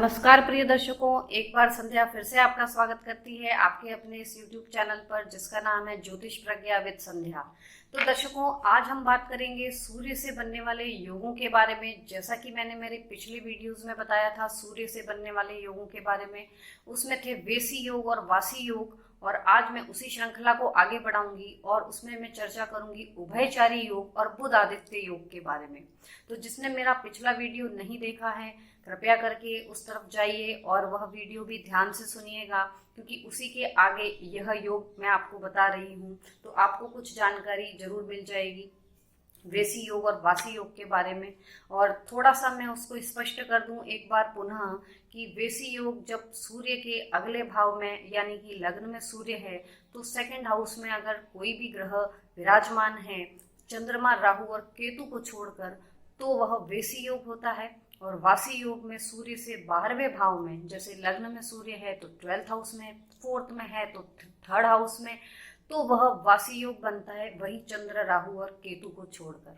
नमस्कार प्रिय दर्शकों, एक बार संध्या फिर से आपका स्वागत करती है आपके अपने इस YouTube चैनल पर जिसका नाम है ज्योतिष प्रज्ञा विद संध्या। तो दर्शकों, आज हम बात करेंगे सूर्य से बनने वाले योगों के बारे में। जैसा कि मैंने मेरे पिछले वीडियोस में बताया था सूर्य से बनने वाले योगों के बारे में, उसमें थे वेसी योग और वासी योग, और आज मैं उसी श्रृंखला को आगे बढ़ाऊंगी और उसमें मैं चर्चा करूंगी उभयचारी योग और बुध आदित्य योग के बारे में। तो जिसने मेरा पिछला वीडियो नहीं देखा है कृपया करके उस तरफ जाइए और वह वीडियो भी ध्यान से सुनिएगा, क्योंकि उसी के आगे यह योग मैं आपको बता रही हूँ, तो आपको कुछ जानकारी जरूर मिल जाएगी वेसी योग और वासी योग के बारे में। और थोड़ा सा मैं उसको स्पष्ट कर दूं एक बार पुनः कि वेसी योग जब सूर्य के अगले भाव में यानी कि लग्न में सूर्य है तो सेकंड हाउस में अगर कोई भी ग्रह विराजमान है चंद्रमा राहु और केतु को छोड़कर, तो वह वेसी योग होता है। और वासी योग में सूर्य से 12वें भाव में, जैसे लग्न में सूर्य है तो 12th हाउस में, 4th में है तो 3rd हाउस में, तो वह वासी योग बनता है, वही चंद्र राहु और केतु को छोड़कर।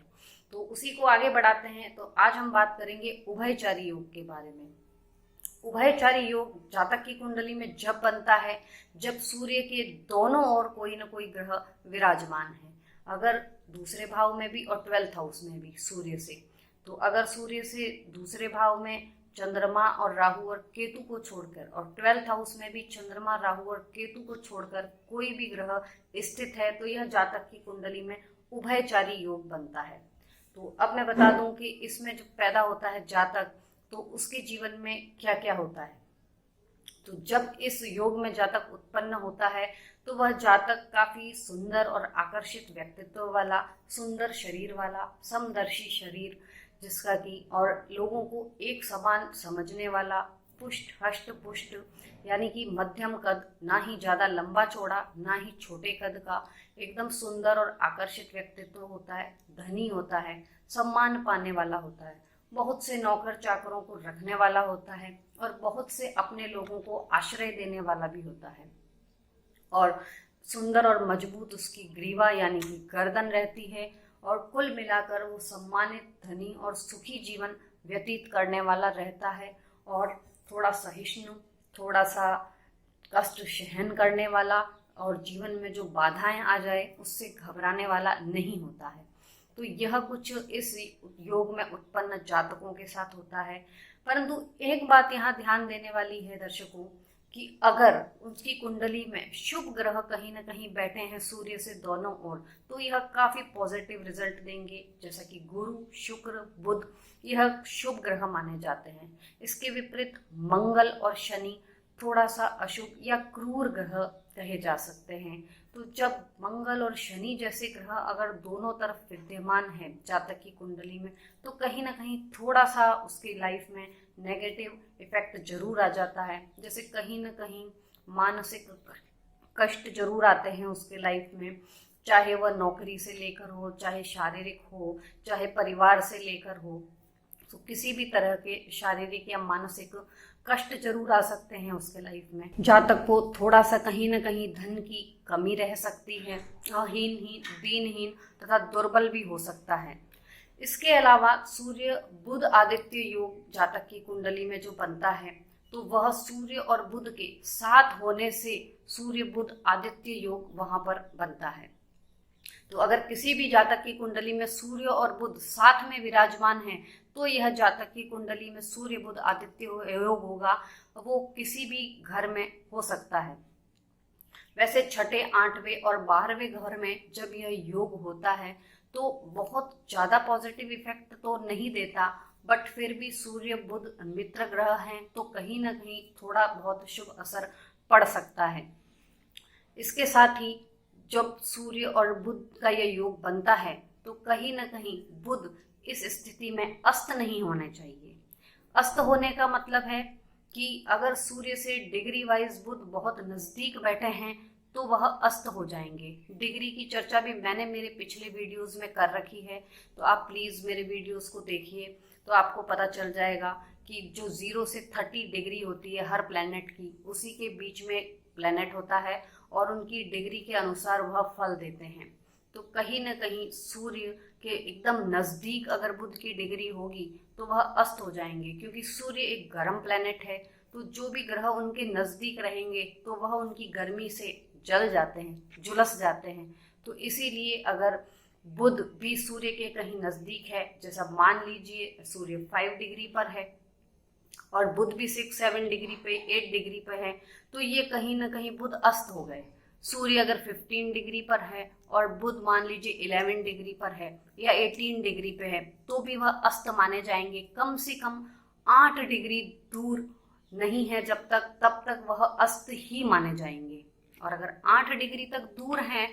तो उसी को आगे बढ़ाते हैं। तो आज हम बात करेंगे उभयचारी योग के बारे में। उभयचारी योग जातक की कुंडली में जब बनता है जब सूर्य के दोनों ओर कोई न कोई ग्रह विराजमान है, अगर दूसरे भाव में भी और 12th हाउस में भी सूर्य से। तो अगर सूर्य से दूसरे भाव में चंद्रमा और राहु और केतु को छोड़कर और 12th हाउस में भी चंद्रमा राहु और केतु को छोड़कर कोई भी ग्रह स्थित है तो यह जातक की कुंडली में उभयचारी योग बनता है। तो अब मैं बता दूं कि इसमें जो पैदा होता है जातक, तो उसके जीवन में क्या क्या होता है। तो जब इस योग में जातक उत्पन्न होता है तो वह जातक काफी सुंदर और आकर्षित व्यक्तित्व वाला, सुंदर शरीर वाला, समदर्शी शरीर जिसका कि और लोगों को एक समान समझने वाला, पुष्ट हष्ट पुष्ट यानी कि मध्यम कद, ना ही ज्यादा लंबा चौड़ा ना ही छोटे कद का, एकदम सुंदर और आकर्षित व्यक्तित्व होता है, धनी होता है, सम्मान पाने वाला होता है, बहुत से नौकर चाकरों को रखने वाला होता है और बहुत से अपने लोगों को आश्रय देने वाला भी होता है। और सुंदर और मजबूत उसकी ग्रीवा यानी कि गर्दन रहती है और कुल मिलाकर वो सम्मानित, धनी और सुखी जीवन व्यतीत करने वाला रहता है। और थोड़ा सहिष्णु, थोड़ा सा कष्ट सहन करने वाला और जीवन में जो बाधाएं आ जाए उससे घबराने वाला नहीं होता है। तो यह कुछ इस योग में उत्पन्न जातकों के साथ होता है। परंतु एक बात यहाँ ध्यान देने वाली है दर्शकों कि अगर उसकी कुंडली में शुभ ग्रह कहीं ना कहीं बैठे हैं सूर्य से दोनों ओर, तो यह काफी पॉजिटिव रिजल्ट देंगे। जैसा कि गुरु, शुक्र, बुध यह शुभ ग्रह माने जाते हैं। इसके विपरीत मंगल और शनि थोड़ा सा अशुभ या क्रूर ग्रह कहे जा सकते हैं। तो जब मंगल और शनि जैसे ग्रह अगर दोनों तरफ विद्यमान है जातक की कुंडली में, तो कहीं ना कहीं थोड़ा सा उसकी लाइफ में नेगेटिव इफेक्ट जरूर आ जाता है। जैसे कहीं ना कहीं मानसिक कष्ट जरूर आते हैं उसके लाइफ में, चाहे वह नौकरी से लेकर हो, चाहे शारीरिक हो, चाहे परिवार से लेकर हो। तो किसी भी तरह के शारीरिक या मानसिक कष्ट जरूर आ सकते हैं उसके लाइफ में। जातक को थोड़ा सा कहीं ना कहीं धन की कमी रह सकती है, हीन दीनहीन तथा दुर्बल भी हो सकता है। इसके अलावा सूर्य बुध आदित्य योग जातक की कुंडली में जो बनता है तो वह सूर्य और बुध के साथ होने से सूर्य बुध आदित्य योग वहां पर बनता है। तो अगर किसी भी जातक की कुंडली में सूर्य और बुध साथ में विराजमान है तो यह जातक की कुंडली में सूर्य बुध आदित्य योग होगा। वो किसी भी घर में हो सकता है। वैसे 6ठे, 8वें और 12वें घर में जब यह योग होता है तो बहुत ज्यादा पॉजिटिव इफेक्ट तो नहीं देता, बट फिर भी सूर्य बुध मित्र ग्रह हैं तो कहीं ना कहीं थोड़ा बहुत शुभ असर पड़ सकता है। इसके साथ ही जब सूर्य और बुध का यह योग बनता है तो कहीं ना कहीं बुध इस स्थिति में अस्त नहीं होने चाहिए। अस्त होने का मतलब है कि अगर सूर्य से डिग्री वाइज बुध बहुत नजदीक बैठे हैं तो वह अस्त हो जाएंगे। डिग्री की चर्चा भी मैंने मेरे पिछले वीडियोस में कर रखी है, तो आप प्लीज मेरे वीडियोस को देखिए तो आपको पता चल जाएगा कि जो 0 से 30 डिग्री होती है हर प्लैनेट की, उसी के बीच में प्लैनेट होता है और उनकी डिग्री के अनुसार वह फल देते हैं। तो कहीं ना कहीं सूर्य के एकदम नजदीक अगर बुध की डिग्री होगी तो वह अस्त हो जाएंगे, क्योंकि सूर्य एक गर्म प्लेनेट है। तो जो भी ग्रह उनके नजदीक रहेंगे तो वह उनकी गर्मी से जल जाते हैं, झुलस जाते हैं। तो इसीलिए अगर बुध भी सूर्य के कहीं नजदीक है, जैसा मान लीजिए सूर्य 5 डिग्री पर है और बुध भी 6-7 डिग्री पे, 8 डिग्री पे है, तो ये कहीं ना कहीं बुध अस्त हो गए। सूर्य अगर 15 डिग्री पर है और बुध मान लीजिए 11 डिग्री पर है या 18 डिग्री पे है, तो भी वह अस्त माने जाएंगे। कम से कम 8 डिग्री दूर नहीं है जब तक, तब तक वह अस्त ही माने जाएंगे। और अगर 8 डिग्री तक दूर हैं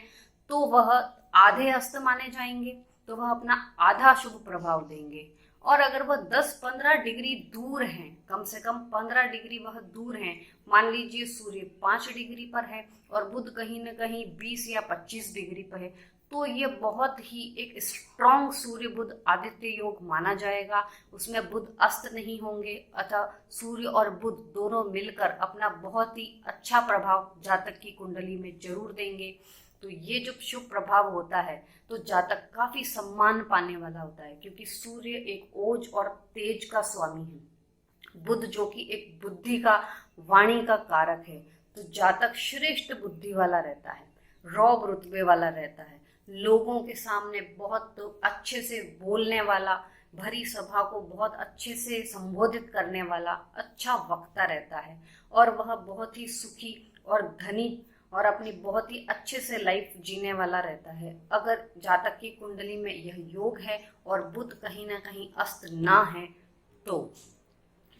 तो वह आधे अस्त माने जाएंगे, तो वह अपना आधा शुभ प्रभाव देंगे। और अगर वह 10-15 डिग्री दूर हैं, कम से कम 15 डिग्री वह दूर हैं, मान लीजिए सूर्य 5 डिग्री पर है और बुध कहीं न कहीं 20 या 25 डिग्री पर है, तो ये बहुत ही एक स्ट्रॉन्ग सूर्य बुध आदित्य योग माना जाएगा। उसमें बुध अस्त नहीं होंगे, अतः सूर्य और बुध दोनों मिलकर अपना बहुत ही अच्छा प्रभाव जातक की कुंडली में जरूर देंगे। तो ये जो शुभ प्रभाव होता है तो जातक काफी सम्मान पाने वाला होता है, क्योंकि सूर्य एक ओज और तेज का स्वामी है। बुध जो कि एक बुद्धि का, वाणी का कारक है, तो जातक श्रेष्ठ बुद्धि वाला रहता है, रौब रुतबे वाला रहता है, लोगों के सामने बहुत अच्छे से बोलने वाला, भरी सभा को बहुत अच्छे से संबोधित करने वाला अच्छा वक्ता रहता है। और वह बहुत ही सुखी और धनी और अपनी बहुत ही अच्छे से लाइफ जीने वाला रहता है। अगर जातक की कुंडली में यह योग है और बुध कहीं ना कहीं अस्त ना है तो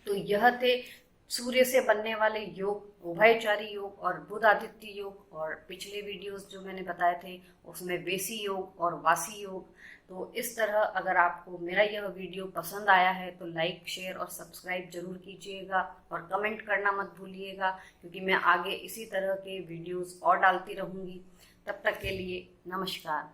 यह थे सूर्य से बनने वाले योग, उभयचारी योग और बुध आदित्य योग। और पिछले वीडियोस जो मैंने बताए थे उसमें वेसी योग और वासी योग। तो इस तरह अगर आपको मेरा यह वीडियो पसंद आया है तो लाइक, शेयर और सब्सक्राइब जरूर कीजिएगा और कमेंट करना मत भूलिएगा, क्योंकि मैं आगे इसी तरह के वीडियोस और डालती रहूँगी। तब तक के लिए नमस्कार।